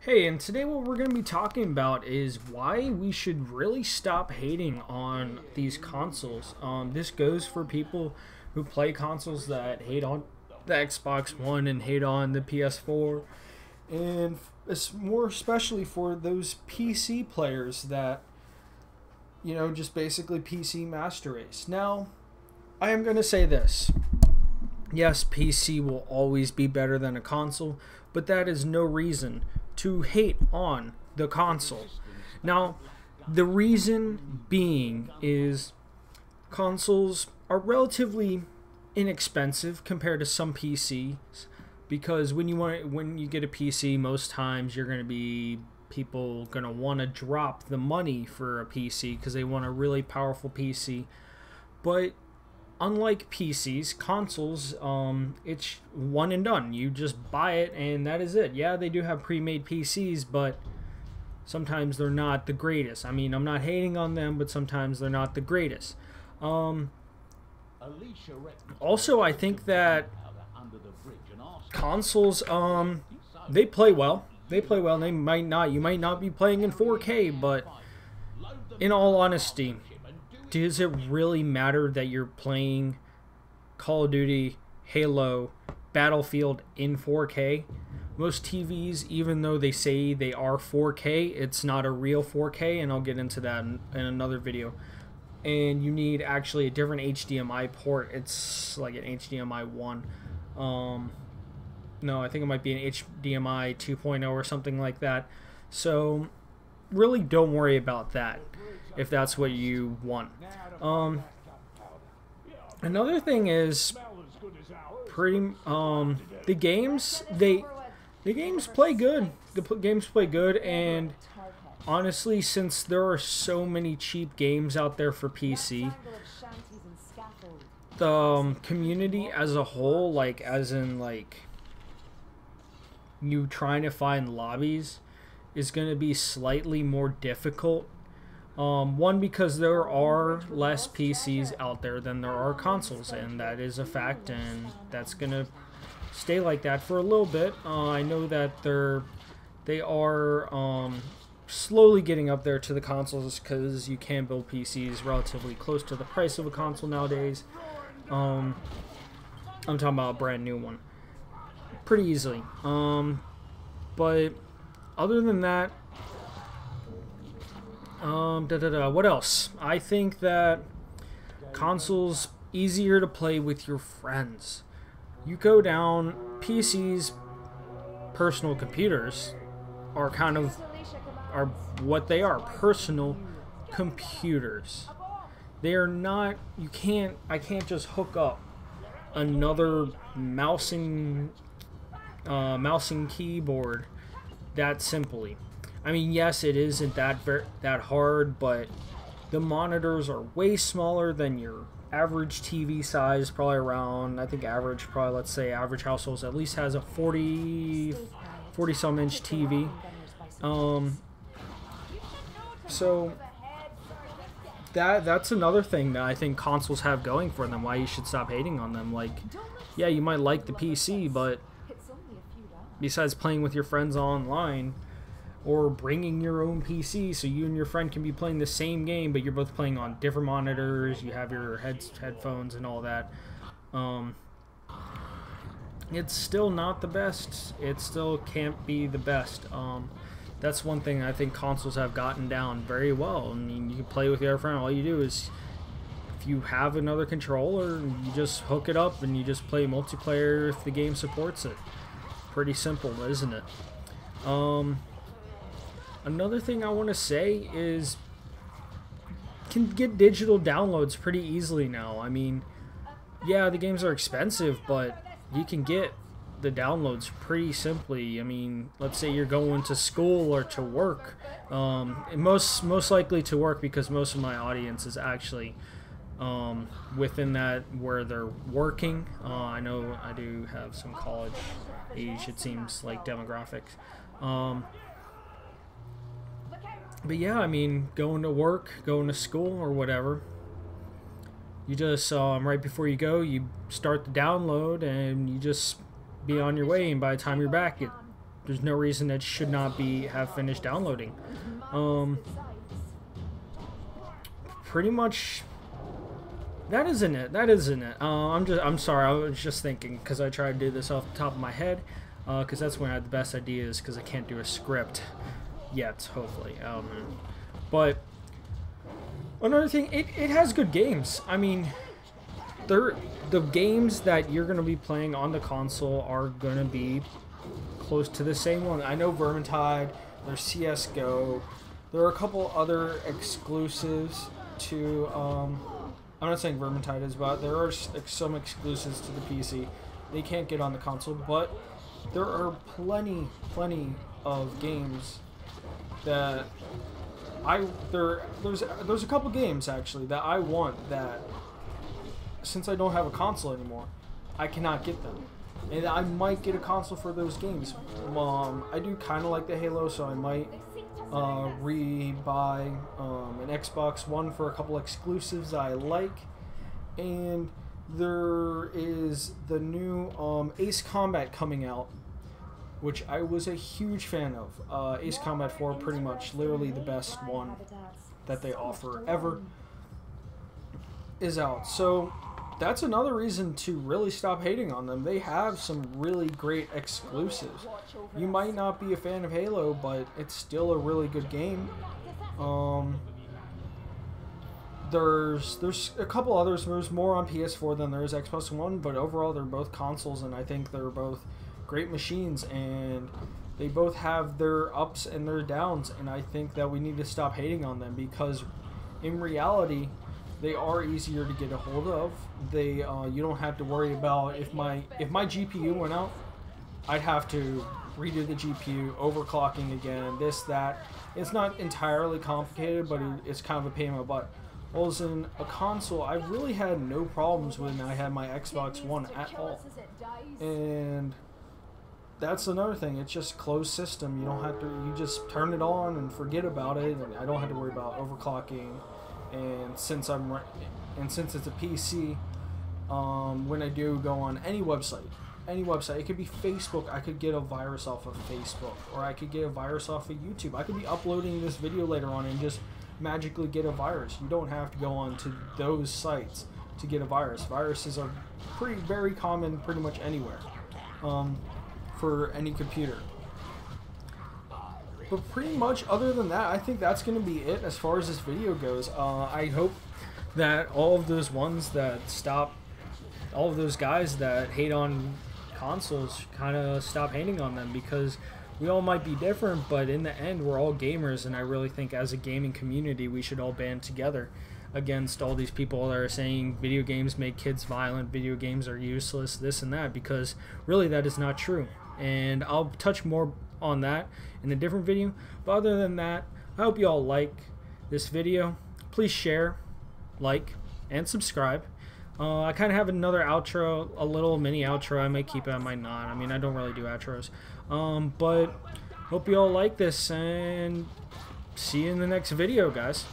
Hey, and today what we're going to be talking about is why we should really stop hating on these consoles. This goes for people who play consoles that hate on the Xbox One and hate on the PS4, and it's more especially for those PC players that, just basically PC master race. Now, I am going to say this. Yes, PC will always be better than a console, but that is no reason to hate on the console. Now, the reason being is consoles are relatively inexpensive compared to some PCs, because when you get a PC, most times you're going to be people going to want to drop the money for a PC because they want a really powerful PC. But unlike PCs, consoles, it's one and done. You just buy it and that is it. Yeah, they do have pre-made PCs, but sometimes they're not the greatest. I mean, I'm not hating on them, but sometimes they're not the greatest. Also, I think that consoles, they play well. They play well. And you might not be playing in 4K, but in all honesty, does it really matter that you're playing Call of Duty, Halo, Battlefield in 4K? Most TVs, even though they say they are 4K, it's not a real 4K, and I'll get into that in another video. And you need actually a different HDMI port. It's like an HDMI 1. No, I think it might be an HDMI 2.0 or something like that. So really don't worry about that if that's what you want. Another thing is the games play good. The games play good, and honestly, since there are so many cheap games out there for PC, the community as a whole, you trying to find lobbies, is going to be slightly more difficult. One, because there are less PCs out there than there are consoles, and that is a fact, and that's going to stay like that for a little bit. I know that they are slowly getting up there to the consoles, because you can build PCs relatively close to the price of a console nowadays. I'm talking about a brand new one. Pretty easily. But other than that, what else? I think that consoles easier to play with your friends. You go down, PCs, personal computers are what they are, personal computers. They are not, I can't just hook up another mouse and keyboard that simply. I mean, yes, it isn't that hard, but the monitors are way smaller than your average TV size, probably around, I think let's say average households at least has a 40 some inch TV. So that's another thing that I think consoles have going for them, why you should stop hating on them. Like, yeah, you might like the PC, but besides playing with your friends online, or bringing your own PC so you and your friend can be playing the same game, but you're both playing on different monitors, you have your headphones and all that, it's still not the best. It still can't be the best. That's one thing I think consoles have gotten down very well. I mean, you can play with your friend. All you do is, if you have another controller, you just hook it up and you just play multiplayer if the game supports it. Pretty simple, isn't it? Another thing I want to say is, you can get digital downloads pretty easily now. I mean, yeah, the games are expensive, but you can get the downloads pretty simply. I mean, let's say you're going to school or to work, most likely to work, because most of my audience is actually within that where they're working. I know I do have some college age, it seems like, demographics. But yeah, I mean, going to work, going to school, or whatever, you just, right before you go, you start the download, and you just be on your way, and by the time you're back, there's no reason it should not have finished downloading. Pretty much. That isn't it. That isn't it. I'm sorry. I was just thinking because I tried to do this off the top of my head. Because that's when I had the best ideas. Because I can't do a script yet. Hopefully. But another thing, it has good games. I mean, the games that you're gonna be playing on the console are gonna be close to the same one. I know Vermintide. There's CS:GO. There are a couple other exclusives to. I'm not saying Vermintide is, but there are some exclusives to the PC. They can't get on the console, but there are plenty of games that there's a couple games actually that I want that since I don't have a console anymore, I cannot get them. And I might get a console for those games. I do kind of like the Halo, so I might re-buy an Xbox One for a couple exclusives I like. And there is the new Ace Combat coming out, which I was a huge fan of. Ace Combat 4, pretty much literally the best one that they offer ever, is out. So that's another reason to really stop hating on them. They have some really great exclusives. You might not be a fan of Halo, but it's still a really good game. There's a couple others. There's more on PS4 than there is Xbox One, but overall they're both consoles, and I think they're both great machines, and they both have their ups and their downs, and I think that we need to stop hating on them because in reality they are easier to get a hold of. You don't have to worry about if my GPU went out, I'd have to redo the GPU, overclocking again, this, that. It's not entirely complicated, but it's kind of a pain in my butt. Whereas in a console, I really had no problems when I had my Xbox One at all. And that's another thing. It's just closed system. You don't have to. You just turn it on and forget about it. And I don't have to worry about overclocking. And since it's a PC, when I do go on any website, it could be Facebook. I could get a virus off of Facebook, or I could get a virus off of YouTube. I could be uploading this video later on and just magically get a virus. You don't have to go on to those sites to get a virus. Viruses are very common pretty much anywhere for any computer. But pretty much other than that, I think that's going to be it as far as this video goes. I hope that all of those guys that hate on consoles kind of stop hating on them, because we all might be different, but in the end we're all gamers, and I really think as a gaming community we should all band together against all these people that are saying video games make kids violent, video games are useless, this and that, because really that is not true. And I'll touch more on that in a different video. But other than that, I hope you all like this video. Please share, like, and subscribe. I kind of have another outro, a little mini outro. I might keep it, I might not. I mean, I don't really do outros. But hope you all like this, and see you in the next video, guys.